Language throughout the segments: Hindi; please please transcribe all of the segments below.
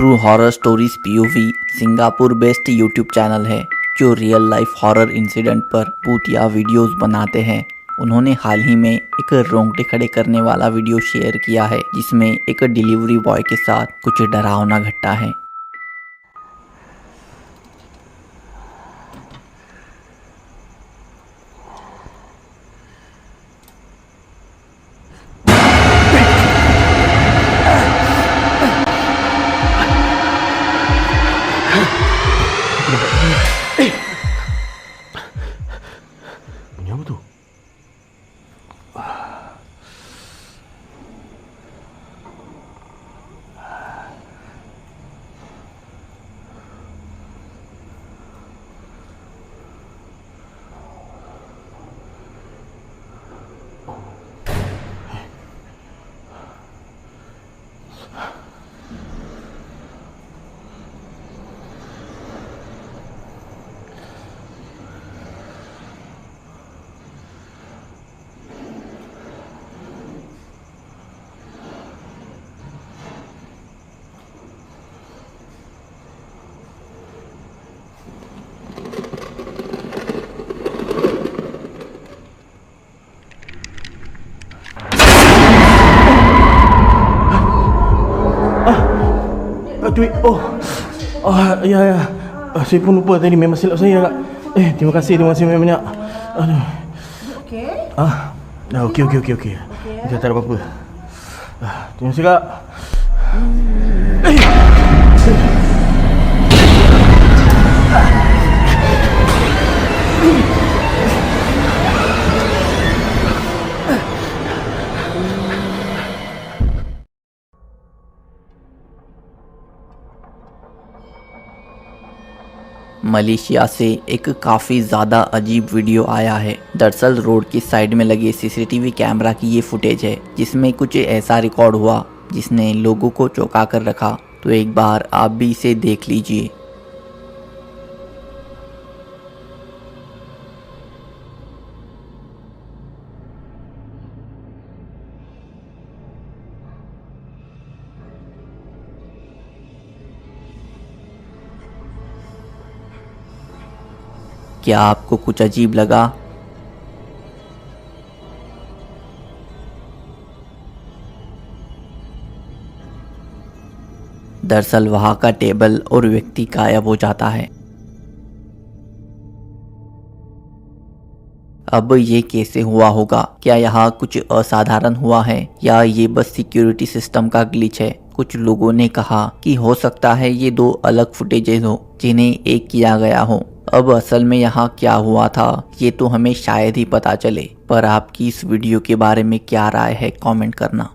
True horror stories POV Singapore based YouTube channel है जो रियल लाइफ हॉरर इंसिडेंट पर भूतिया वीडियोस बनाते हैं। उन्होंने हाल ही में एक रोंगटे खड़े करने वाला वीडियो शेयर किया है जिसमें एक डिलीवरी बॉय के साथ कुछ डरावना घटना है। Bunyi apa tu? Duit. Ya. Saya pun lupa tadi, memang silap saya kak. Terima kasih banyak. Aduh. Okey. Dah okey. Dah tak ada apa-apa. Terima kasih kak. Malaysia से एक काफ़ी ज़्यादा अजीब वीडियो आया है। दरअसल रोड की साइड में लगे सीसीटीवी कैमरा की ये फुटेज है जिसमें कुछ ऐसा रिकॉर्ड हुआ जिसने लोगों को चौंका कर रखा। तो एक बार आप भी इसे देख लीजिए। क्या आपको कुछ अजीब लगा? दरअसल वहां का टेबल और व्यक्ति गायब हो जाता है। अब ये कैसे हुआ होगा? क्या यहाँ कुछ असाधारण हुआ है या ये बस सिक्योरिटी सिस्टम का ग्लिच है? कुछ लोगों ने कहा कि हो सकता है ये दो अलग फुटेजेस हो जिन्हें एक किया गया हो। अब असल में यहाँ क्या हुआ था ये तो हमें शायद ही पता चले, पर आपकी इस वीडियो के बारे में क्या राय है कमेंट करना।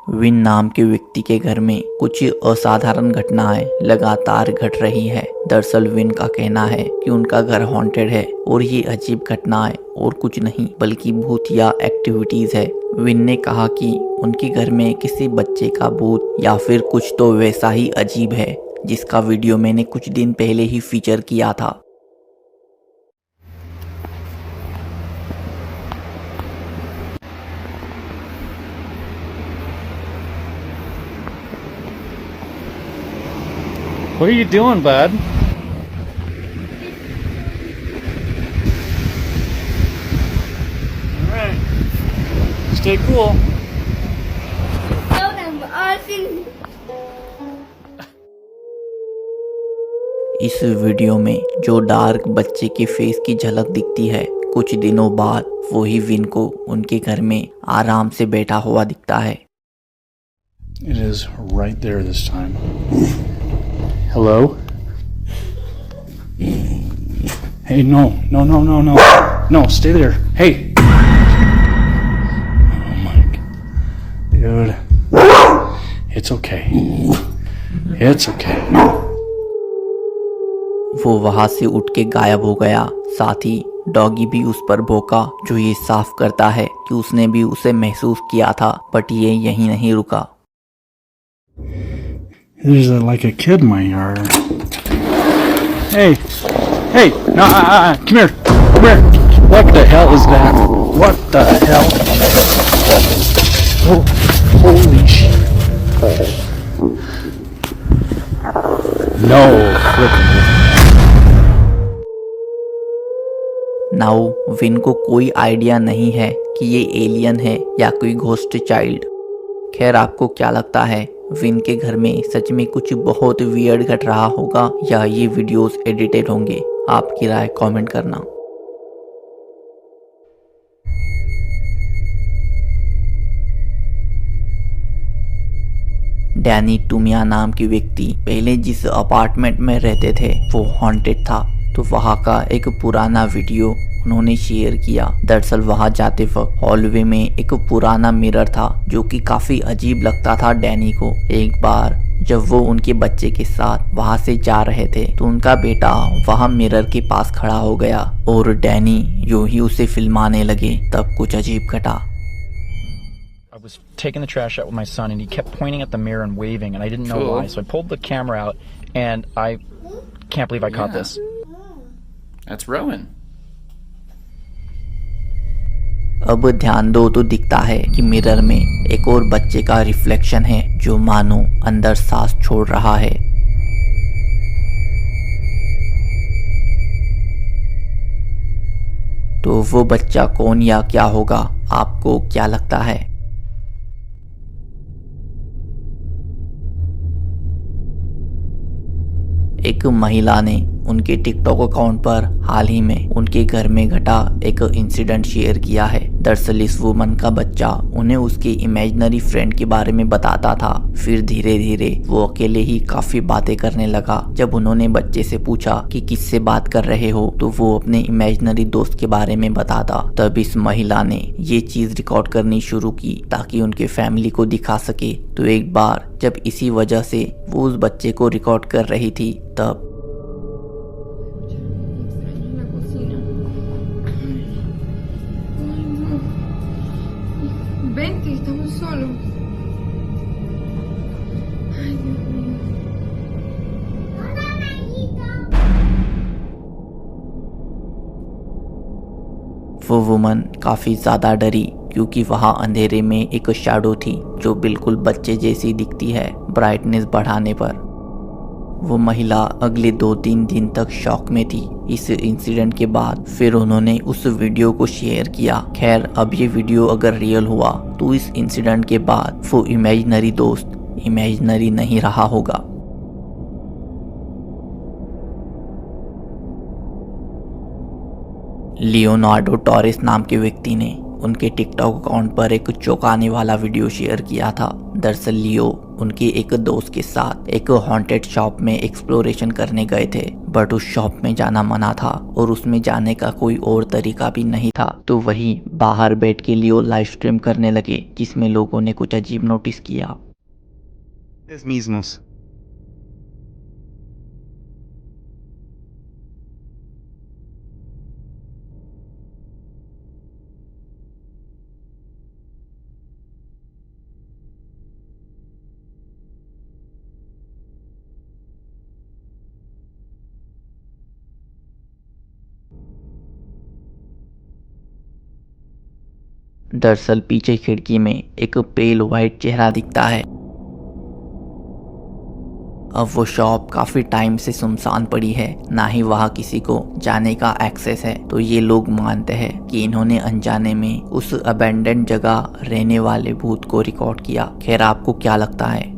विन नाम के व्यक्ति के घर में कुछ असाधारण घटनाएं लगातार घट रही है। दरअसल विन का कहना है कि उनका घर हॉन्टेड है और ये अजीब घटनाएं और कुछ नहीं बल्कि भूतिया एक्टिविटीज है। विन ने कहा कि उनके घर में किसी बच्चे का भूत या फिर कुछ तो वैसा ही अजीब है जिसका वीडियो मैंने कुछ दिन पहले ही फीचर किया था। What are you doing, bud? Alright. Stay cool. इस वीडियो में जो डार्क बच्चे के फेस की झलक दिखती है, कुछ दिनों बाद वही विन को उनके घर में आराम से बैठा हुआ दिखता है। It is right there this time. Hello? Hey, no. No, stay there. Hey! Oh my God. Dude. It's okay. It's okay. वो वहां से उठ के गायब हो गया। साथ ही डॉगी भी उस पर भौंका, जो ये साफ करता है कि उसने भी उसे महसूस किया था। बट ये यहीं नहीं रुका। There's like a kid in my yard. Hey, no, come here. What the hell is that? What the hell? Oh, holy shit. No flipping. Now win को कोई आइडिया नहीं है कि ये एलियन है या कोई घोस्ट चाइल्ड। खैर, आपको क्या लगता है, विन के घर में सच में कुछ बहुत वियर्ड घट रहा होगा या ये वीडियोस एडिटेड होंगे? आपकी राय कमेंट करना। डैनी टूमिया नाम के व्यक्ति पहले जिस अपार्टमेंट में रहते थे वो हॉन्टेड था, तो वहाँ का एक पुराना वीडियो उन्होंने शेयर किया। दरअसल वहाँ जाते वक्त हॉलवे में एक पुराना मिरर था जो कि काफी अजीब लगता था डैनी को। एक बार जब वो उनके बच्चे के साथ वहाँ से जा रहे थे तो उनका बेटा वहाँ मिरर के पास खड़ा हो गया और डैनी यूं ही उसे फिल्माने लगे। तब कुछ अजीब घटा। I was taking the trash out with my son and he kept pointing at the mirror and waving and I didn't know Cool. why. So I pulled the camera out and I can't believe I caught Yeah. this. That's Rowan. अब ध्यान दो तो दिखता है कि मिरर में एक और बच्चे का रिफ्लेक्शन है जो मानो अंदर सांस छोड़ रहा है। तो वो बच्चा कौन या क्या होगा, आपको क्या लगता है? एक महिला ने उनके टिकटॉक अकाउंट पर हाल ही में उनके घर में घटा एक इंसिडेंट शेयर किया है। दरअसल इस वुमन का बच्चा उन्हें उसके इमेजिनरी फ्रेंड के बारे में बताता था। फिर धीरे धीरे वो अकेले ही काफी बातें करने लगा। जब उन्होंने बच्चे से पूछा कि किससे बात कर रहे हो तो वो अपने इमेजिनरी दोस्त के बारे में बताता। तब इस महिला ने ये चीज रिकॉर्ड करनी शुरू की ताकि उनके फैमिली को दिखा सके। तो एक बार जब इसी वजह से वो उस बच्चे को रिकॉर्ड कर रही थी तब En la cocina. Ay, no. Vente, estamos solos. Ay, Dios mío. वो वुमन काफी ज्यादा डरी क्योंकि वहाँ अंधेरे में एक शैडो थी जो बिल्कुल बच्चे जैसी दिखती है ब्राइटनेस बढ़ाने पर। वो महिला अगले 2-3 दिन तक शॉक में थी। इस इंसिडेंट के बाद फिर उन्होंने उस वीडियो को शेयर किया। खैर, अब ये वीडियो अगर रियल हुआ तो इस इंसिडेंट के बाद वो इमेजिनरी दोस्त इमेजिनरी नहीं रहा होगा। लियोनार्डो टॉरेस नाम के व्यक्ति ने उनके टिकटॉक अकाउंट पर एक चौंकाने वाला वीडियो शेयर किया था। दरअसल लियो उनके एक दोस्त के साथ एक हॉन्टेड शॉप में एक्सप्लोरेशन करने गए थे, बट उस शॉप में जाना मना था और उसमें जाने का कोई और तरीका भी नहीं था। तो वहीं बाहर बैठ के लियो लाइव स्ट्रीम करने लगे जिसमें लोगों ने कुछ अजीब नोटिस किया। mismos. दरअसल पीछे खिड़की में एक पेल वाइट चेहरा दिखता है। अब वो शॉप काफी टाइम से सुनसान पड़ी है, ना ही वहाँ किसी को जाने का एक्सेस है। तो ये लोग मानते हैं कि इन्होंने अनजाने में उस अबेंडेंड जगह रहने वाले भूत को रिकॉर्ड किया। खैर, आपको क्या लगता है?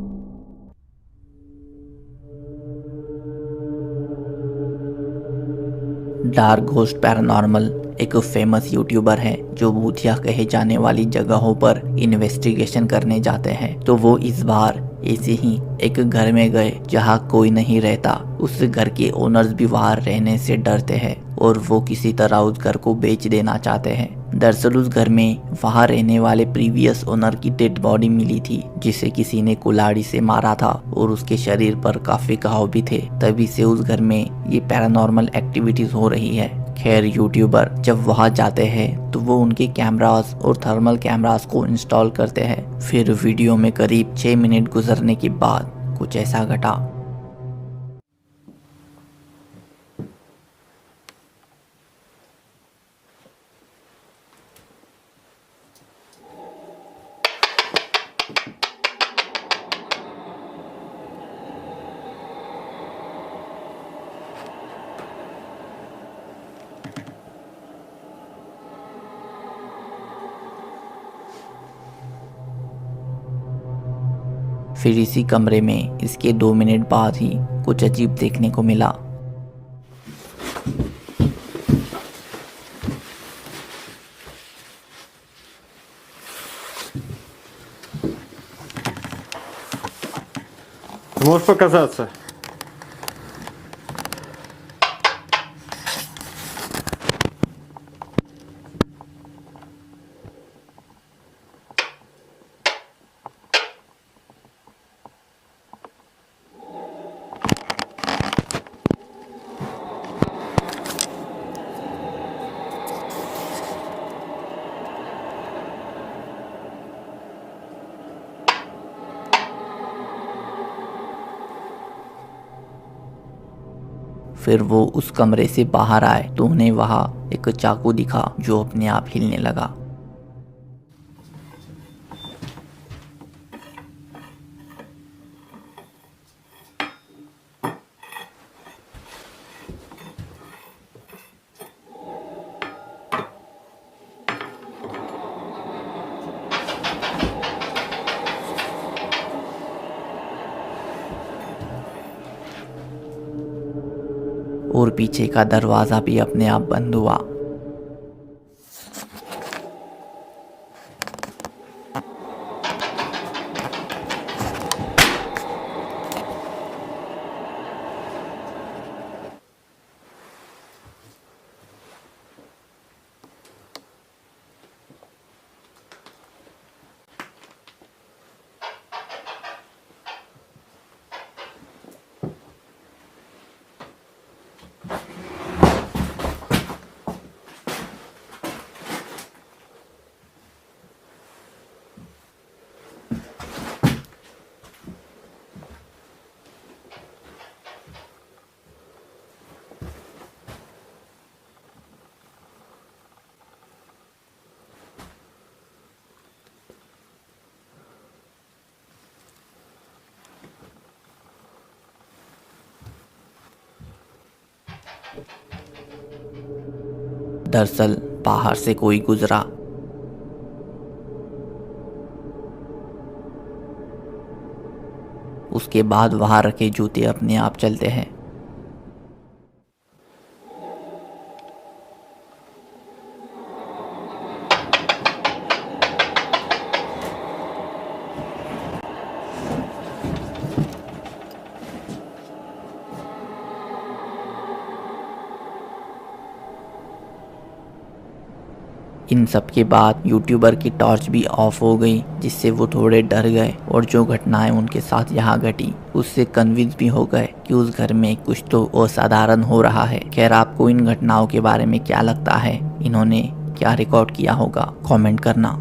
डार्क घोस्ट पैरानॉर्मल एक फेमस यूट्यूबर है जो भूतिया कहे जाने वाली जगहों पर इन्वेस्टिगेशन करने जाते हैं। तो वो इस बार ऐसे ही एक घर में गए जहाँ कोई नहीं रहता। उस घर के ओनर्स भी वहाँ रहने से डरते हैं और वो किसी तरह उस घर को बेच देना चाहते हैं। दरअसल उस घर में वहाँ रहने वाले प्रीवियस ओनर की डेड बॉडी मिली थी जिसे किसी ने कुल्हाड़ी से मारा था और उसके शरीर पर काफी घाव भी थे। तभी से उस घर में ये पैरानॉर्मल एक्टिविटीज हो रही है। खैर, यूट्यूबर जब वहाँ जाते हैं तो वो उनके कैमरास और थर्मल कैमरास को इंस्टॉल करते हैं। फिर वीडियो में करीब 6 मिनट गुजरने के बाद कुछ ऐसा घटा। फिर इसी कमरे में इसके 2 मिनट बाद ही कुछ अजीब देखने को मिला। Ты можешь показаться? फिर वो उस कमरे से बाहर आए तो उन्हें वहाँ एक चाकू दिखा जो अपने आप हिलने लगा। और पीछे का दरवाज़ा भी अपने आप बंद हुआ। दरअसल बाहर से कोई गुजरा। उसके बाद वहां रखे जूते अपने आप चलते हैं। इन सब के बाद यूट्यूबर की टॉर्च भी ऑफ हो गई, जिससे वो थोड़े डर गए और जो घटनाएं उनके साथ यहाँ घटी उससे कन्विंस भी हो गए कि उस घर में कुछ तो असाधारण हो रहा है। खैर, आपको इन घटनाओं के बारे में क्या लगता है? इन्होंने क्या रिकॉर्ड किया होगा? कमेंट करना।